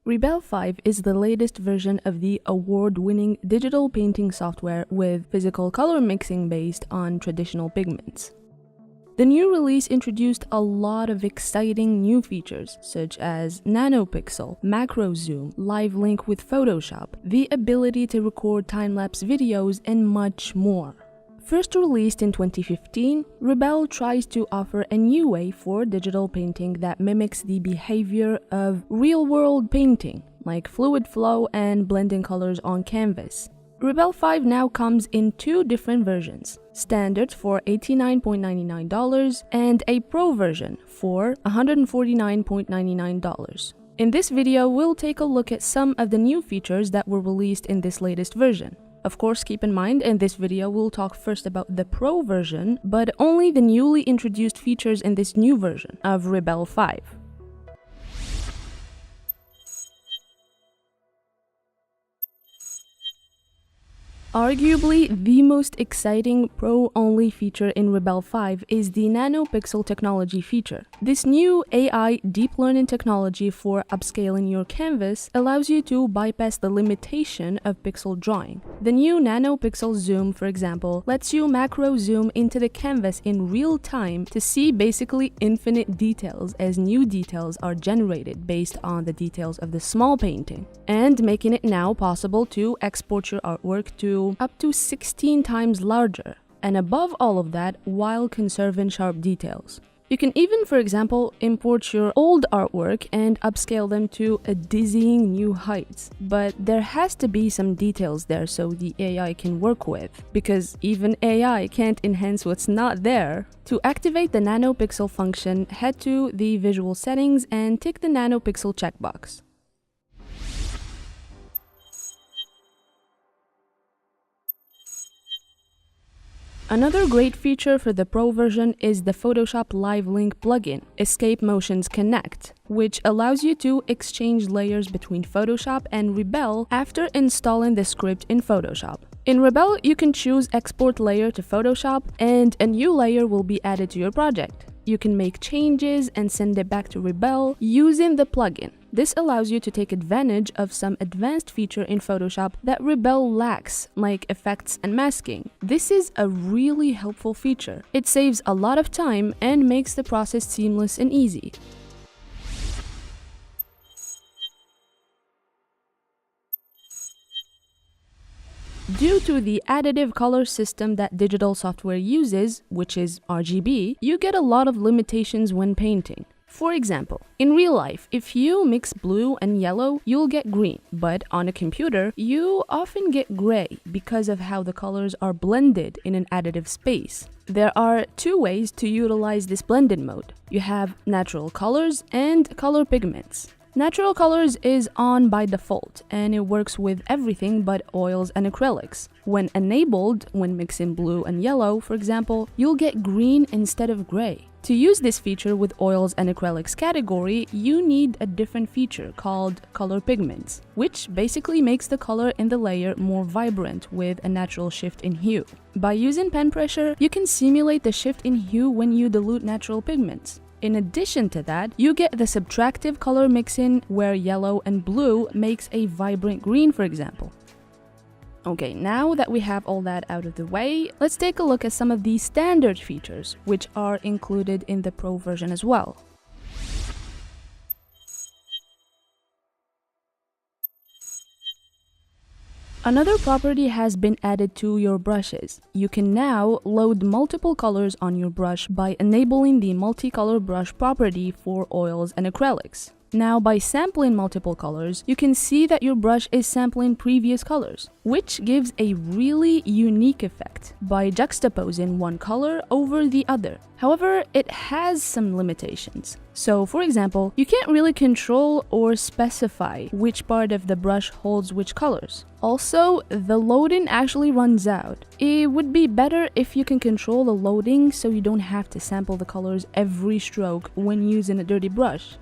Rebelle 5 is the latest version of the award-winning digital painting software with physical color mixing based on traditional pigments. The new release introduced a lot of exciting new features, such as nanopixel, macro zoom, live link with Photoshop, the ability to record time-lapse videos, and much more. First released in 2015, Rebelle tries to offer a new way for digital painting that mimics the behavior of real-world painting, like fluid flow and blending colors on canvas. Rebelle 5 now comes in two different versions, standard for $89.99 and a Pro version for $149.99. In this video, we'll take a look at some of the new features that were released in this latest version. Of course, keep in mind, in this video, we'll talk first about the Pro version, but only the newly introduced features in this new version of Rebelle 5. Arguably, the most exciting Pro-only feature in Rebelle 5 is the nanopixel technology feature. This new AI deep learning technology for upscaling your canvas allows you to bypass the limitation of pixel drawing. The new nanopixel zoom, for example, lets you macro zoom into the canvas in real time to see basically infinite details as new details are generated based on the details of the small painting, and making it now possible to export your artwork to up to 16 times larger, and above all of that, while conserving sharp details. You can even, for example, import your old artwork and upscale them to a dizzying new heights. But there has to be some details there so the AI can work with, because even AI can't enhance what's not there. To activate the nanopixel function, head to the visual settings and tick the nanopixel checkbox. Another great feature for the Pro version is the Photoshop Live Link plugin, Escape Motions Connect, which allows you to exchange layers between Photoshop and Rebelle after installing the script in Photoshop. In Rebelle, you can choose Export Layer to Photoshop, and a new layer will be added to your project. You can make changes and send it back to Rebelle using the plugin. This allows you to take advantage of some advanced feature in Photoshop that Rebelle lacks, like effects and masking. This is a really helpful feature. It saves a lot of time and makes the process seamless and easy. Due to the additive color system that digital software uses, which is RGB, you get a lot of limitations when painting. For example, in real life, if you mix blue and yellow, you'll get green, but on a computer, you often get gray because of how the colors are blended in an additive space. There are two ways to utilize this blended mode. You have natural colors and color pigments. Natural colors is on by default, and it works with everything but oils and acrylics. When enabled, when mixing blue and yellow, for example, you'll get green instead of gray. To use this feature with oils and acrylics category, you need a different feature called color pigments, which basically makes the color in the layer more vibrant with a natural shift in hue. By using pen pressure, you can simulate the shift in hue when you dilute natural pigments. In addition to that, you get the subtractive color mixing where yellow and blue makes a vibrant green, for example. Okay, now that we have all that out of the way, let's take a look at some of the standard features, which are included in the Pro version as well. Another property has been added to your brushes. You can now load multiple colors on your brush by enabling the multicolor brush property for oils and acrylics. Now, by sampling multiple colors, you can see that your brush is sampling previous colors, which gives a really unique effect by juxtaposing one color over the other. However, it has some limitations. So, for example, you can't really control or specify which part of the brush holds which colors. Also, the loading actually runs out. It would be better if you can control the loading so you don't have to sample the colors every stroke when using a dirty brush.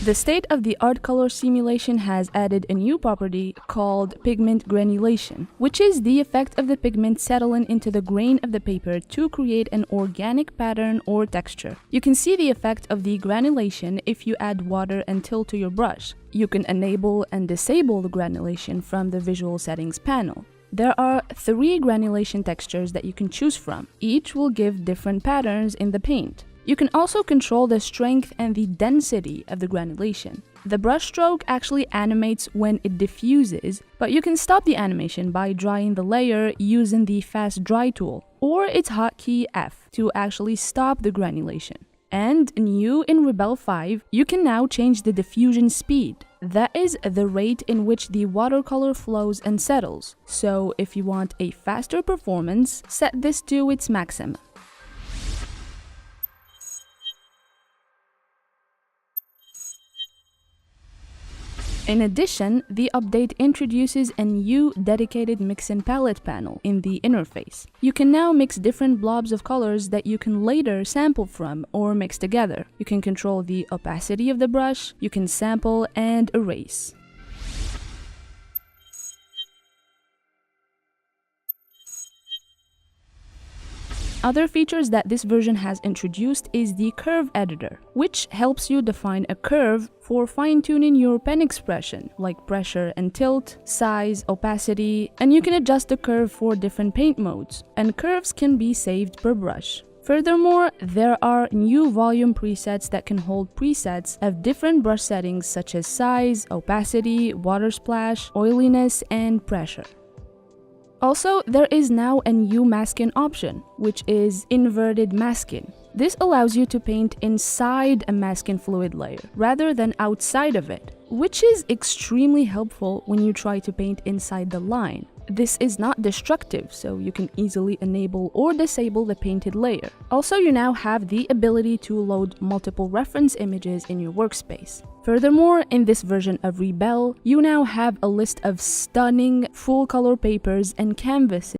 The state-of-the-art color simulation has added a new property called pigment granulation, which is the effect of the pigment settling into the grain of the paper to create an organic pattern or texture. You can see the effect of the granulation if you add water and tilt to your brush. You can enable and disable the granulation from the visual settings panel. There are 3 granulation textures that you can choose from. Each will give different patterns in the paint. You can also control the strength and the density of the granulation. The brush stroke actually animates when it diffuses, but you can stop the animation by drying the layer using the Fast Dry tool, or its hotkey F to actually stop the granulation. And new in Rebelle 5, you can now change the diffusion speed. That is the rate in which the watercolor flows and settles. So if you want a faster performance, set this to its maximum. In addition, the update introduces a new dedicated mix and palette panel in the interface. You can now mix different blobs of colors that you can later sample from or mix together. You can control the opacity of the brush, you can sample and erase. Other features that this version has introduced is the curve editor, which helps you define a curve for fine-tuning your pen expression, like pressure and tilt, size, opacity, and you can adjust the curve for different paint modes, and curves can be saved per brush. Furthermore, there are new volume presets that can hold presets of different brush settings such as size, opacity, water splash, oiliness, and pressure. Also, there is now a new masking option, which is inverted masking. This allows you to paint inside a masking fluid layer rather than outside of it, which is extremely helpful when you try to paint inside the line. This is not destructive, so you can easily enable or disable the painted layer. Also, you now have the ability to load multiple reference images in your workspace. Furthermore, in this version of Rebelle, you now have a list of stunning full-color papers and canvases